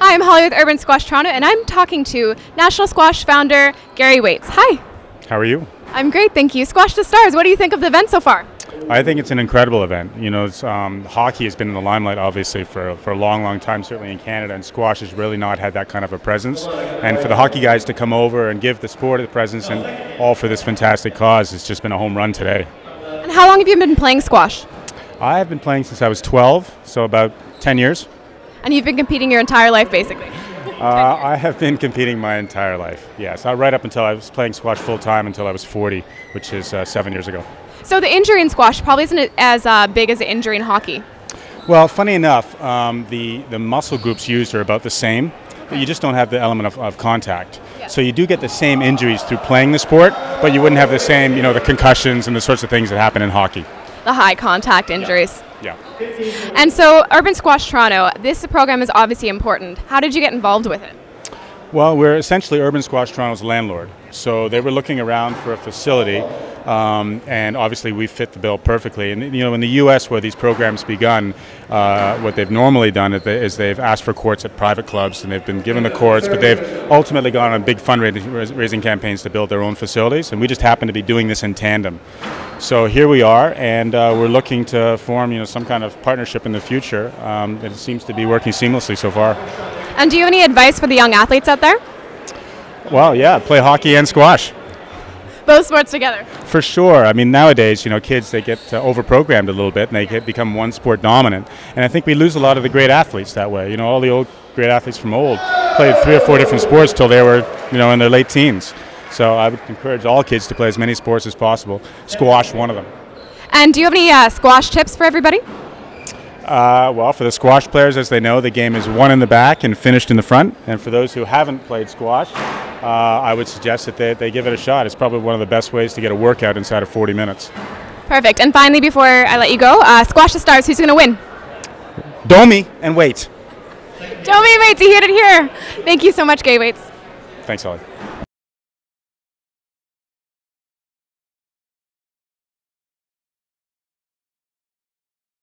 Hi, I'm Holly with Urban Squash Toronto, and I'm talking to National Squash founder Gary Waite. Hi. How are you? I'm great, thank you. Squash the Stars, what do you think of the event so far? I think it's an incredible event. You know, hockey has been in the limelight, obviously, for a long, long time, certainly in Canada, and squash has really not had that kind of a presence. And for the hockey guys to come over and give the sport a presence, and all for this fantastic cause, it's just been a home run today. And how long have you been playing squash? I have been playing since I was 12, so about 10 years. And you've been competing your entire life, basically? I have been competing my entire life, yes. Right up until I was playing squash full-time until I was 40, which is 7 years ago. So the injury in squash probably isn't as big as the injury in hockey. Well, funny enough, the muscle groups used are about the same, but you just don't have the element of contact. Yeah. So you do get the same injuries through playing the sport, but you wouldn't have the same, the concussions and the sorts of things that happen in hockey. The high contact injuries. Yeah. And so Urban Squash Toronto, this program is obviously important. How did you get involved with it? Well, we're essentially Urban Squash Toronto's landlord. So they were looking around for a facility, and obviously we fit the bill perfectly. And in the U.S. where these programs begun, what they've normally done is they've asked for courts at private clubs, and they've been given the courts, but they've ultimately gone on big fundraising campaigns to build their own facilities, and we just happen to be doing this in tandem. So here we are, and we're looking to form some kind of partnership in the future. It seems to be working seamlessly so far. And do you have any advice for the young athletes out there? Well, yeah, play hockey and squash. Both sports together. For sure. I mean, nowadays, kids, they get over-programmed a little bit, and they become one sport dominant. And I think we lose a lot of the great athletes that way. All the old great athletes from old played 3 or 4 different sports till they were, in their late teens. So I would encourage all kids to play as many sports as possible. Squash, one of them. And do you have any squash tips for everybody? Well, for the squash players, as they know, the game is won in the back and finished in the front. And for those who haven't played squash, I would suggest that they give it a shot. It's probably one of the best ways to get a workout inside of 40 minutes. Perfect. And finally, before I let you go, Squash the Stars, who's going to win? Domi and Waite. Domi and Waite, you heard it here. Thank you so much, Gay Waits. Thanks, Holly.